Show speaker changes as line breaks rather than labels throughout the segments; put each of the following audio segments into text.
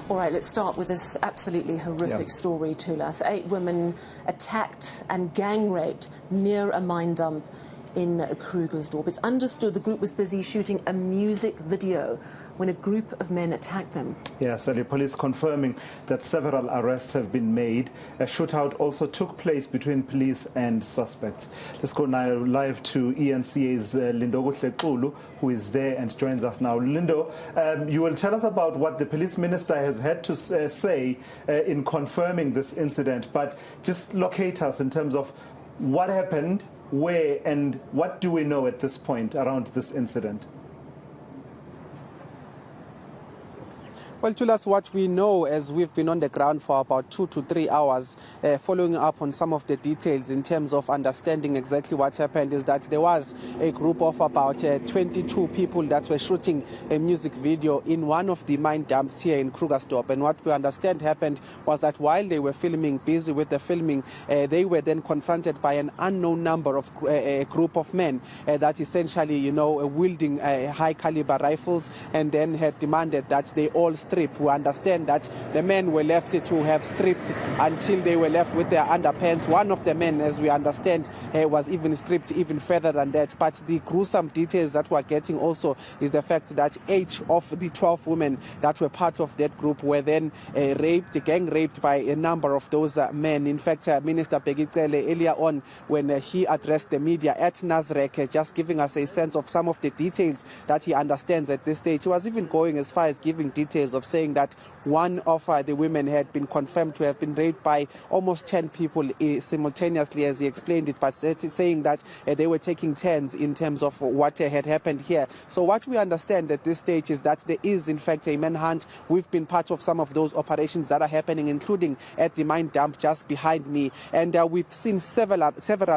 All right, let's start with this absolutely horrific story to us. 8 women attacked and gang raped near a mine dump in Krugersdorp. It's understood the group was busy shooting a music video when a group of men attacked them.
Yes, Cele, police confirming that several arrests have been made. A shootout also took place between police and suspects. Let's go now live to ENCA's Lindokuhle Xulu, who is there and joins us now. Lindo, you will tell us about what the police minister has had to say in confirming this incident, but just locate us in terms of what happened, where, and what do we know at this point around this incident?
Well, to us, what we know, as we've been on the ground for about 2 to 3 hours, following up on some of the details in terms of understanding exactly what happened, is that there was a group of about 22 people that were shooting a music video in one of the mine dumps here in Krugersdorp. And what we understand happened was that while they were filming, busy with the filming, they were then confronted by an unknown number of a group of men that essentially, wielding high caliber rifles, and then had demanded that they all strip. We understand that the men were left to have stripped until they were left with their underpants. One of the men, as we understand, was even stripped even further than that. But the gruesome details that we're getting also is the fact that 8 of the 12 women that were part of that group were then gang raped by a number of those men. In fact, Minister Cele earlier on, when he addressed the media at Nasrec, just giving us a sense of some of the details that he understands at this stage, he was even going as far as giving details of saying that one of the women had been confirmed to have been raped by almost 10 people simultaneously, as he explained it, but saying that they were taking turns in terms of what had happened here. So what we understand at this stage is that there is in fact a manhunt. We've been part of some of those operations that are happening, including at the mine dump just behind me, and we've seen several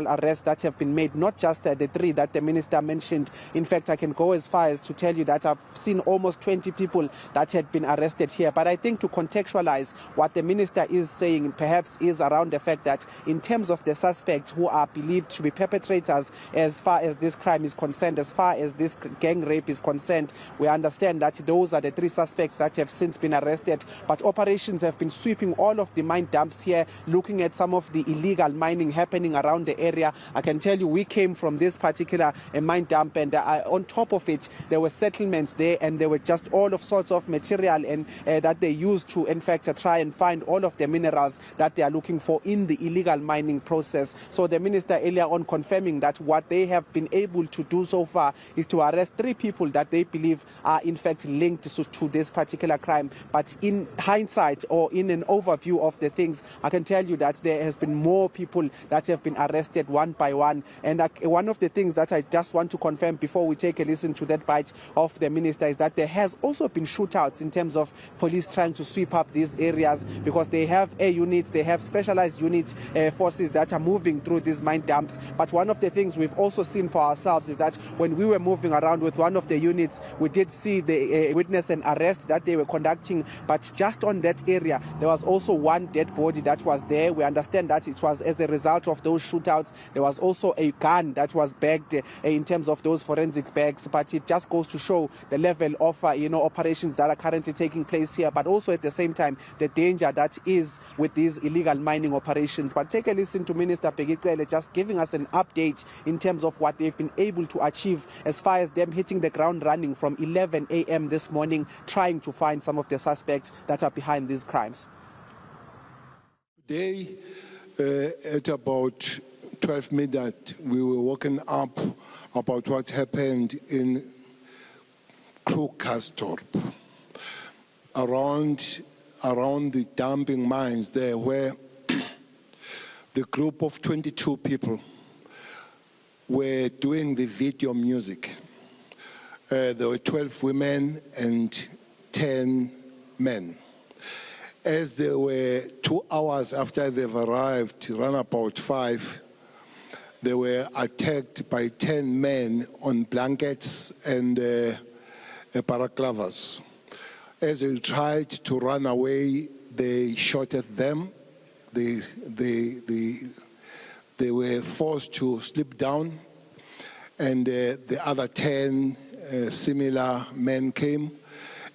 arrests that have been made, not just the 3 that the minister mentioned. In fact, I can go as far as to tell you that I've seen almost 20 people that had been arrested here. But I think to contextualize what the minister is saying perhaps is around the fact that in terms of the suspects who are believed to be perpetrators as far as this crime is concerned, as far as this gang rape is concerned, we understand that those are the 3 suspects that have since been arrested. But operations have been sweeping all of the mine dumps here, looking at some of the illegal mining happening around the area. I can tell you we came from this particular mine dump, and on top of it there were settlements there, and there were just all of sorts of material and that they use to in fact try and find all of the minerals that they are looking for in the illegal mining process. So the minister earlier on confirming that what they have been able to do so far is to arrest 3 people that they believe are in fact linked to this particular crime. But in hindsight, or in an overview of the things, I can tell you that there has been more people that have been arrested one by one. And one of the things that I just want to confirm before we take a listen to that bite of the minister is that there has also been shootouts in terms of police trying to sweep up these areas, because they have air units, they have specialized unit forces that are moving through these mine dumps. But one of the things we've also seen for ourselves is that when we were moving around with one of the units, we did see the witness an arrest that they were conducting, but just on that area there was also one dead body that was there. We understand that it was as a result of those shootouts. There was also a gun that was bagged in terms of those forensic bags, but it just goes to show the level of operations that are currently taking place here, but also at the same time the danger that is with these illegal mining operations. But take a listen to Minister Cele just giving us an update in terms of what they've been able to achieve as far as them hitting the ground running from 11 a.m. this morning, trying to find some of the suspects that are behind these crimes.
Today, at about 12 midnight, we were woken up about what happened in Krugersdorp, around the dumping mines there, where the group of 22 people were doing the video music. There were 12 women and 10 men. As they were 2 hours after they've arrived, around about 5, they were attacked by 10 men on blankets and balaclavas. As they tried to run away, they shot at them. They were forced to slip down, and the other 10 similar men came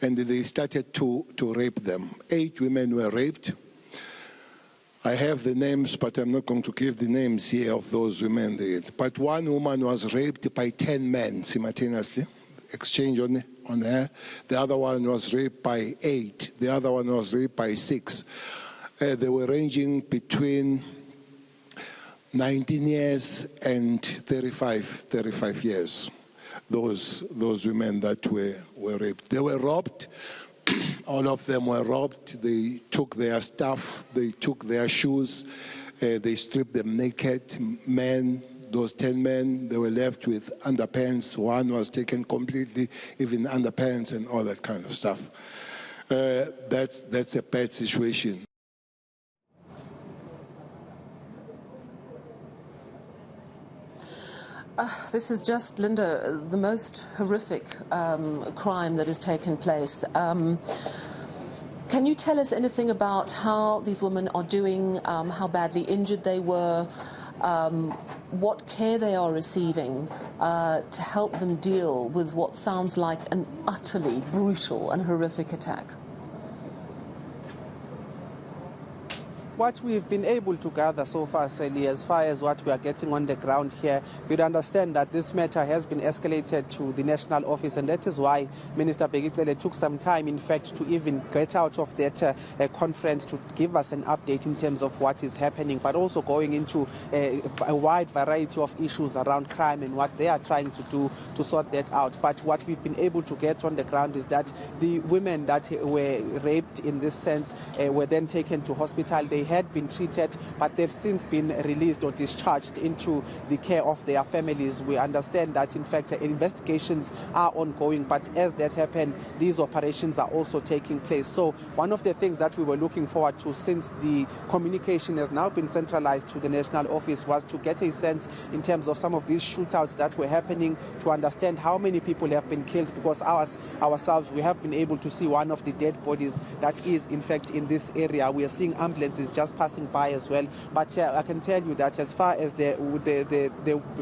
and they started to rape them. 8 women were raped. I have the names, but I'm not going to give the names here of those women. But one woman was raped by 10 men simultaneously, exchange on her. The other one was raped by 8. The other one was raped by 6. They were ranging between 19 years and 35 years. Those women that were raped. They were robbed. All of them were robbed. They took their stuff. They took their shoes. They stripped them naked. Men, those 10 men, they were left with underpants. One was taken completely, even underpants and all that kind of stuff. That's a bad situation.
This is just, Linda, the most horrific crime that has taken place. Can you tell us anything about how these women are doing, how badly injured they were, what care they are receiving to help them deal with what sounds like an utterly brutal and horrific attack?
What we've been able to gather so far, Cele, as far as what we are getting on the ground here, you'd understand that this matter has been escalated to the national office, and that is why Minister Cele took some time, in fact, to even get out of that conference to give us an update in terms of what is happening, but also going into a wide variety of issues around crime and what they are trying to do to sort that out. But what we've been able to get on the ground is that the women that were raped in this sense were then taken to hospital. They had been treated, but they've since been released or discharged into the care of their families. We understand that, in fact, investigations are ongoing, but as that happened, these operations are also taking place. So one of the things that we were looking forward to, since the communication has now been centralized to the national office, was to get a sense in terms of some of these shootouts that were happening, to understand how many people have been killed, because ourselves, we have been able to see one of the dead bodies that is, in fact, in this area. We are seeing ambulances just passing by as well. But I can tell you that as far as the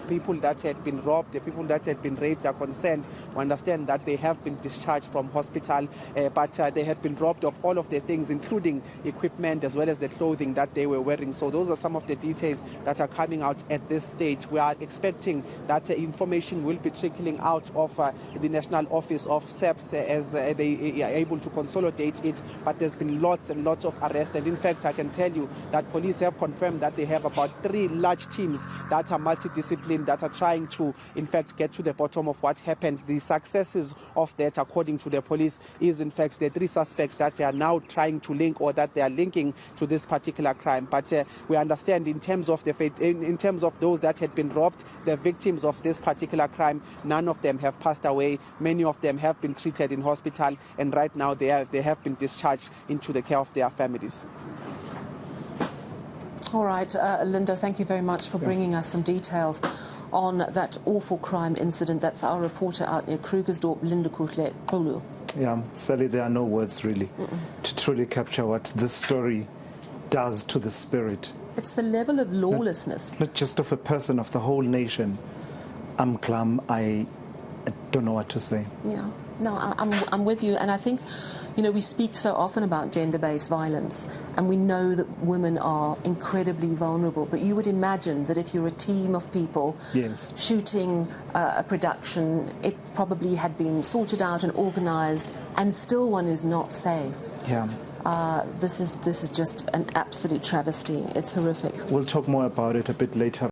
people that had been robbed, the people that had been raped are concerned, we understand that they have been discharged from hospital, but they had been robbed of all of the things, including equipment as well as the clothing that they were wearing. So those are some of the details that are coming out at this stage. We are expecting that information will be trickling out of the National Office of SAPS as they are able to consolidate it. But there's been lots and lots of arrests, and in fact, I can tell you that police have confirmed that they have about 3 large teams that are multidisciplined, that are trying to, in fact, get to the bottom of what happened. The successes of that, according to the police, is, in fact, the 3 suspects that they are now trying to link, or that they are linking to this particular crime. But we understand, in terms of in terms of those that had been robbed, the victims of this particular crime, none of them have passed away. Many of them have been treated in hospital, and right now they have been discharged into the care of their families.
All right, Linda, thank you very much for bringing us some details on that awful crime incident. That's our reporter out near Krugersdorp, Lindokuhle Xulu.
Yeah, Cele, there are no words really to truly capture what this story does to the spirit.
It's the level of lawlessness.
Not just of a person, of the whole nation. I'm glum. I don't know what to say.
Yeah. No, I'm with you, and I think, you know, we speak so often about gender-based violence, and we know that women are incredibly vulnerable, but you would imagine that if you're a team of people shooting a production, it probably had been sorted out and organised, and still one is not safe.
Yeah.
This is just an absolute travesty. It's horrific.
We'll talk more about it a bit later.